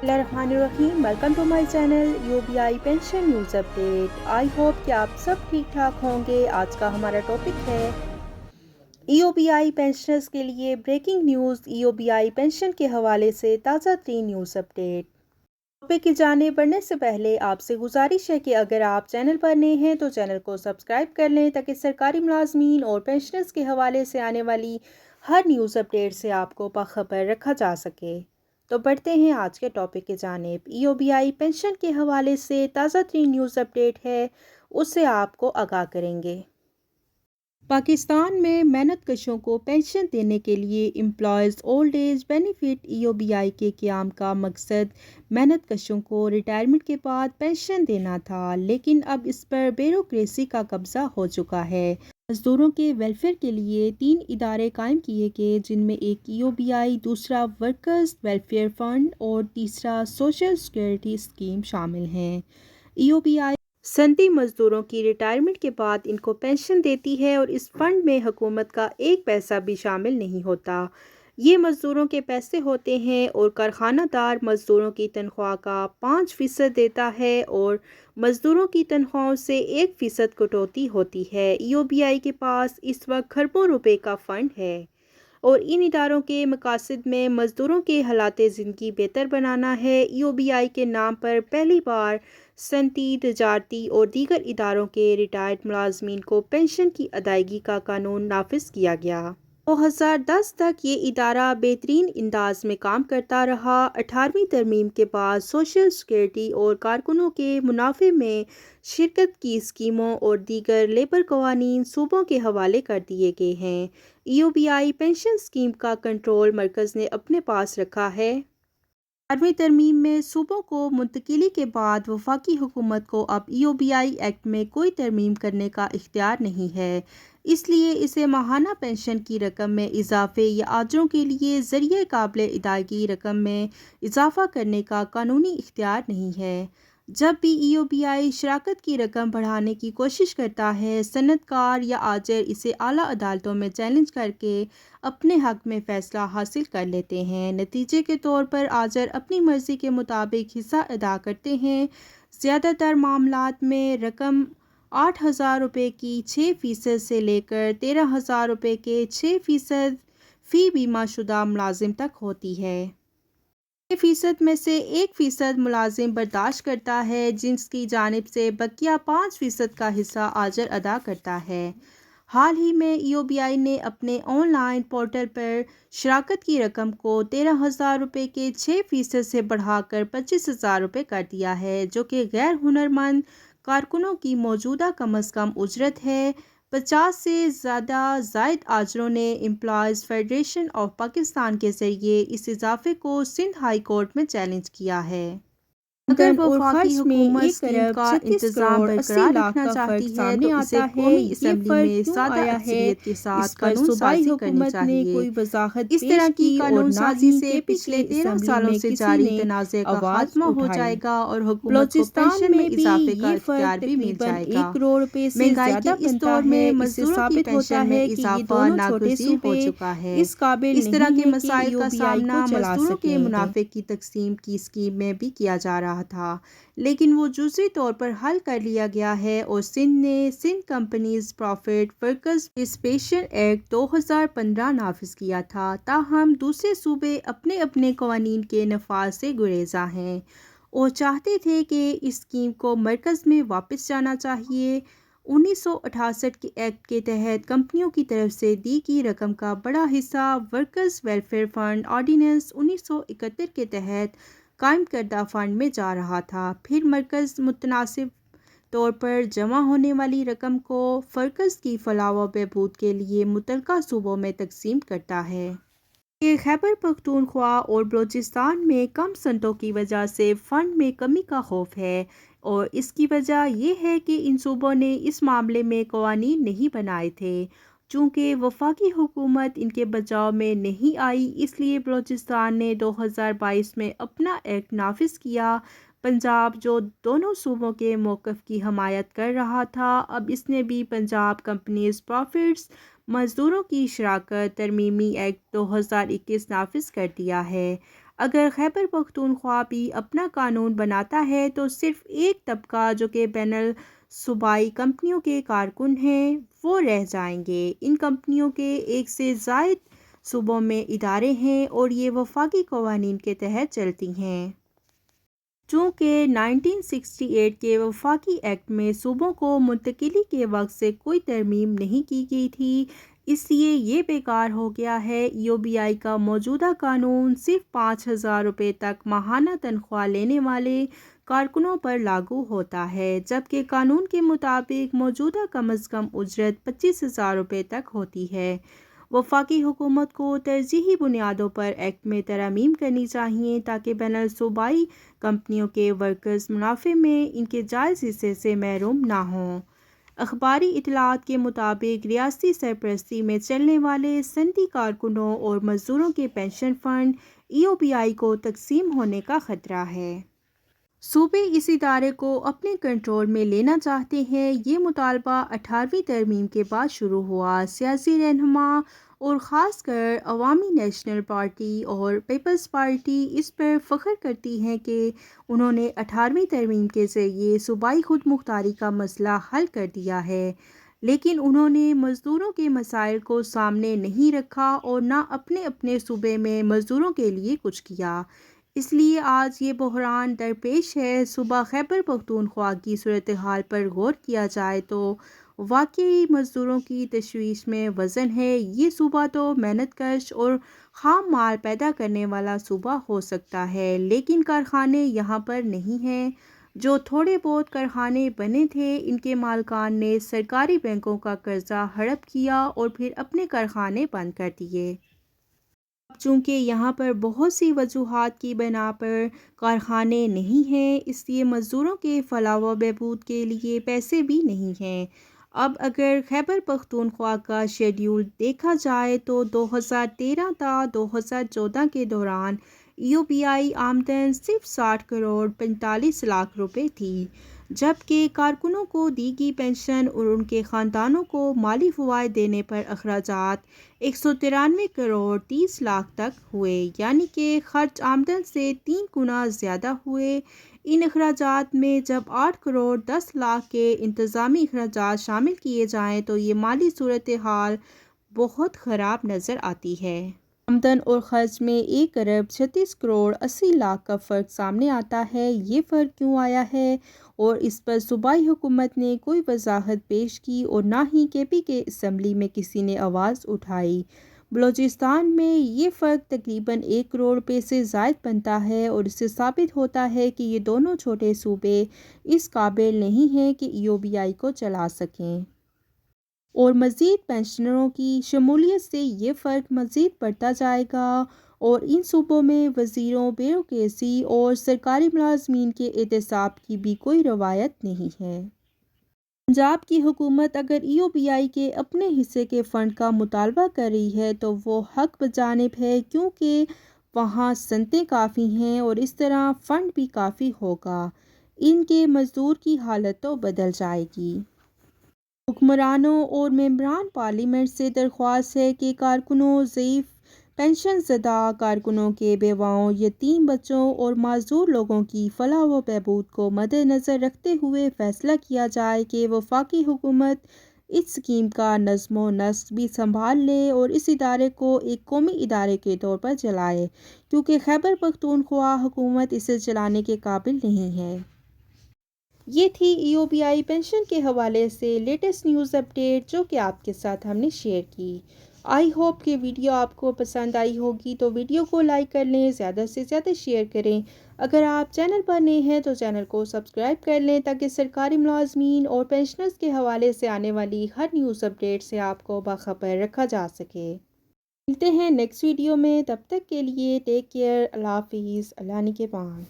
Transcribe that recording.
बिस्मिल्लाहिर्रहमानिर्रहीम। Welcome to my channel UBI pension news update. I hope कि आप सब ठीक ठाक होंगे। आज का हमारा टॉपिक है ईओबीआई पेंशनर्स के लिए ब्रेकिंग न्यूज़। ईओबीआई पेंशन के हवाले से ताज़ा तरीन न्यूज़ अपडेट। टॉपिक की जाने बढ़ने से पहले आपसे गुजारिश है कि अगर आप चैनल पर नए हैं तो चैनल को सब्सक्राइब कर लें ताकि सरकारी मुलाजमीन और पेंशनर्स के हवाले से आने वाली हर न्यूज़ अपडेट से आपको बाखबर रखा जा सके। तो बढ़ते हैं आज के टॉपिक की जानिब। ईओबीआई पेंशन के हवाले से ताज़ा तरीन न्यूज़ अपडेट है, उससे आपको आगाह करेंगे। पाकिस्तान में मेहनत कशों को पेंशन देने के लिए employees old age benefit EOBI के क़याम का मकसद मेहनत कशों को रिटायरमेंट के बाद पेंशन देना था, लेकिन अब इस पर ब्यूरोक्रेसी का कब्ज़ा हो चुका है। मजदूरों के वेलफेयर के लिए 3 इदारे कायम किए गए, जिनमें एक ईओबीआई, दूसरा वर्कर्स वेलफेयर फंड और तीसरा सोशल सिक्योरिटी स्कीम शामिल हैं। ईओबीआई सनती मजदूरों की रिटायरमेंट के बाद इनको पेंशन देती है और इस फंड में हुकूमत का एक पैसा भी शामिल नहीं होता। ये मजदूरों के पैसे होते हैं और कारखानादार मजदूरों की तनख्वाह का 5% देता है और मजदूरों की तनख्वाहों से 1% कटौती होती है। ईओबीआई के पास इस वक्त खरबों रुपए का फंड है और इन इदारों के मकासद में मज़दूरों के हालात ज़िंदगी बेहतर बनाना है। ईओबीआई के नाम पर पहली बार सनती, तजारती और दीगर इदारों के रिटायर्ड मुलाजमीन को पेंशन की अदायगी का कानून नाफिज किया गया। 2010 तक ये इदारा बेहतरीन अंदाज में काम करता रहा। 18वीं तरमीम के बाद सोशल सिक्योरिटी और कारकुनों के मुनाफे में शिरकत की स्कीमों और दीगर लेबर कवानीन सूबों के हवाले कर दिए गए हैं। ईओबीआई पेंशन स्कीम का कंट्रोल मरकज़ ने अपने पास रखा है। 18वीं तरमीम में सूबों को मुंतकिली के बाद वफाकी हुकूमत को अब ईओबीआई एक्ट में कोई तरमीम करने का इख्तियार नहीं है, इसलिए इसे माहाना पेंशन की रकम में इजाफे या आजरों के लिए ज़रिए काबिल अदायगी रकम में इजाफा करने का कानूनी इख्तियार नहीं है। जब भी ईओबीआई शराकत की रकम बढ़ाने की कोशिश करता है, सनतकार या आजर इसे आला अदालतों में चैलेंज करके अपने हक में फ़ैसला हासिल कर लेते हैं। नतीजे के तौर पर आजर अपनी मर्ज़ी के मुताबिक हिस्सा अदा करते हैं। ज़्यादातर मामलात में रकम 8,000 रुपये की 6% से लेकर 13,000 रुपये के 6% फ़ी बीमा शुदा मुलाजिम तक होती है। 6% में से 1% मुलाजिम बर्दाश्त करता है, जिसकी जानिब से बकिया 5% का हिस्सा आजर अदा करता है। हाल ही में ईओबीआई ने अपने ऑनलाइन पोर्टल पर शराकत की रकम को 13,000 रुपये के 6% से बढ़ाकर 25,000 रुपये कर दिया है, जो कि गैर हुनरमंद कारकुनों की मौजूदा कम अज़ कम उजरत है। 50 से ज़्यादा जायद आजरों ने एम्प्लॉयज़ फेडरेशन ऑफ पाकिस्तान के ज़रिए इस इजाफे को सिंध हाई कोर्ट में चैलेंज किया है। अगर वफाकी हुकूमत स्कीम का इंतजाम बरकरार रखना चाहती है तो इसे कौमी असम्बली में सादा अक्सरियत के साथ कानून साजी करनी चाहिए। इस तरह की कानून साजी से पिछले 13 सालों से जारी तनाज़े का खात्मा हो जाएगा और हुकूमत को पेंशन में इजाफे का इख्तियार भी मिल जाएगा। महंगाई के इस दौर में मजदूरों की पेंशन में इजाफा नागुज़ीर हो चुका है। इस तरह के मसाइल का सामना मजदूरों के मुनाफे की तकसीम की स्कीम में भी किया जा रहा था, लेकिन वो जुज़वी तौर पर हल कर लिया गया है और सिंध ने Sindh companies profit workers participation act 2015 नाफिज किया था। ताहम दूसरे सूबे अपने अपने कवानीन के नफाज से गुरेजा हैं और चाहते थे कि इस स्कीम को मरकज़ में वापस जाना चाहिए। 1968 के एक्ट के तहत कंपनियों की तरफ से दी गई रकम का बड़ा हिस्सा वर्कर्स वेलफेयर फंड ऑर्डिनेंस 1971 के तहत कायम करदा फंड में जा रहा था। फिर मरकज़ मुतनासिब तौर पर जमा होने वाली रकम को फर्कस की फलाह व बहबूद के लिए मुतलका सूबों में तकसीम करता है। ये खैबर पख्तूनख्वा और बलूचिस्तान में कम सनतों की वजह से फ़ंड में कमी का खौफ है और इसकी वजह यह है कि इन सूबों ने इस मामले में कवानीन नहीं बनाए थे। चूँकि वफाकी हुकूमत इनके बचाव में नहीं आई, इसलिए बलूचिस्तान ने 2022 में अपना एक्ट नाफिज किया। पंजाब, जो दोनों सूबों के मौक़िफ़ की हमायत कर रहा था, अब इसने भी पंजाब कंपनीज प्रॉफिट्स مزدوروں کی شراکت ترمیمی ایکٹ 2021 نافذ کر دیا ہے۔ اگر خیبر پختونخوا بھی اپنا قانون بناتا ہے تو صرف ایک طبقہ جو کہ بین الصوبائی کمپنیوں کے کارکن ہیں وہ رہ جائیں گے۔ ان کمپنیوں کے ایک سے زائد صوبوں میں ادارے ہیں اور یہ وفاقی قوانین کے تحت چلتی ہیں۔ چونکہ 1968 کے وفاقی ایکٹ میں صوبوں کو منتقلی کے وقت سے کوئی ترمیم نہیں کی گئی تھی، اس لیے یہ بیکار ہو گیا ہے۔ EOBI کا موجودہ قانون صرف 5,000 روپے تک ماہانہ تنخواہ لینے والے کارکنوں پر لاگو ہوتا ہے، جبکہ قانون کے مطابق موجودہ کم از کم اجرت 25,000 روپے تک ہوتی ہے۔ وفاقی حکومت کو ترجیحی بنیادوں پر ایکٹ میں ترامیم کرنی چاہیے تاکہ بین الصوبائی کمپنیوں کے ورکرز منافع میں ان کے جائز حصے سے محروم نہ ہوں۔ اخباری اطلاعات کے مطابق ریاستی سرپرستی میں چلنے والے صنعتی کارکنوں اور مزدوروں کے پنشن فنڈ EOBI کو تقسیم ہونے کا خطرہ ہے۔ صوبے اس ادارے کو اپنے کنٹرول میں لینا چاہتے ہیں۔ یہ مطالبہ 18ویں ترمیم کے بعد شروع ہوا۔ سیاسی رہنما اور خاص کر عوامی نیشنل پارٹی اور پیپلز پارٹی اس پر فخر کرتی ہیں کہ انہوں نے 18ویں ترمیم کے ذریعے صوبائی خود مختاری کا مسئلہ حل کر دیا ہے، لیکن انہوں نے مزدوروں کے مسائل کو سامنے نہیں رکھا اور نہ اپنے اپنے صوبے میں مزدوروں کے لیے کچھ کیا۔ اس لیے آج یہ بحران درپیش ہے۔ صوبہ خیبر پختونخوا کی صورتحال پر غور کیا جائے تو واقعی مزدوروں کی تشویش میں وزن ہے۔ یہ صوبہ تو محنت کش اور خام مال پیدا کرنے والا صوبہ ہو سکتا ہے، لیکن کارخانے یہاں پر نہیں ہیں۔ جو تھوڑے بہت کارخانے بنے تھے ان کے مالکان نے سرکاری بینکوں کا قرضہ ہڑپ کیا اور پھر اپنے کارخانے بند کر دیے۔ اب چونکہ یہاں پر بہت سی وجوہات کی بنا پر کارخانے نہیں ہیں، اس لیے مزدوروں کے فلاح و بہبود کے لیے پیسے بھی نہیں ہیں۔ اب اگر خیبر پختونخوا کا شیڈول دیکھا جائے تو 2013 تا 2014 کے دوران EOBI آمدن صرف 60 کروڑ 45 لاکھ روپے تھی، جبکہ کارکنوں کو دی گئی پنشن اور ان کے خاندانوں کو مالی فوائد دینے پر اخراجات 193 کروڑ 30 لاکھ تک ہوئے، یعنی کہ خرچ آمدن سے 3 گنا زیادہ ہوئے۔ ان اخراجات میں جب 8 کروڑ 10 لاکھ کے انتظامی اخراجات شامل کیے جائیں تو یہ مالی صورتحال بہت خراب نظر آتی ہے۔ آمدن اور خرچ میں 1 ارب 36 کروڑ 80 لاکھ کا فرق سامنے آتا ہے۔ یہ فرق کیوں آیا ہے اور اس پر صوبائی حکومت نے کوئی وضاحت پیش کی اور نہ ہی KP کے اسمبلی میں کسی نے آواز اٹھائی۔ بلوچستان میں یہ فرق تقریباً 1 کروڑ روپے سے زائد بنتا ہے اور اس سے ثابت ہوتا ہے کہ یہ دونوں چھوٹے صوبے اس قابل نہیں ہیں کہ EOBI کو چلا سکیں۔ اور مزید پنشنروں کی شمولیت سے یہ فرق مزید بڑھتا جائے گا اور ان صوبوں میں وزیروں، بیوروکریسی اور سرکاری ملازمین کے احتساب کی بھی کوئی روایت نہیں ہے۔ پنجاب کی حکومت اگر EOBI کے اپنے حصے کے فنڈ کا مطالبہ کر رہی ہے تو وہ حق بجانب ہے، کیونکہ وہاں صنعتیں کافی ہیں اور اس طرح فنڈ بھی کافی ہوگا۔ ان کے مزدور کی حالت تو بدل جائے گی۔ حکمرانوں اور ممبران پارلیمنٹ سے درخواست ہے کہ کارکنوں، ضعیف پنشن زدہ کارکنوں کے بیواؤں، یتیم بچوں اور معذور لوگوں کی فلاح و بہبود کو مدنظر رکھتے ہوئے فیصلہ کیا جائے کہ وفاقی حکومت اس اسکیم کا نظم و نسق بھی سنبھال لے اور اس ادارے کو ایک قومی ادارے کے طور پر چلائے، کیونکہ خیبر پختونخوا حکومت اسے چلانے کے قابل نہیں ہے۔ یہ تھی EOBI پنشن کے حوالے سے لیٹسٹ نیوز اپڈیٹ جو کہ آپ کے ساتھ ہم نے شیئر کی۔ آئی ہوپ کہ ویڈیو آپ کو پسند آئی ہوگی، تو ویڈیو کو لائک کر لیں، زیادہ سے زیادہ شیئر کریں۔ اگر آپ چینل پر نئے ہیں تو چینل کو سبسکرائب کر لیں تاکہ سرکاری ملازمین اور پنشنرز کے حوالے سے آنے والی ہر نیوز اپڈیٹ سے آپ کو باخبر رکھا جا سکے۔ ملتے ہیں نیکسٹ ویڈیو میں، تب تک کے لیے ٹیک کیئر، اللہ حافظ، اللہ نگہبان۔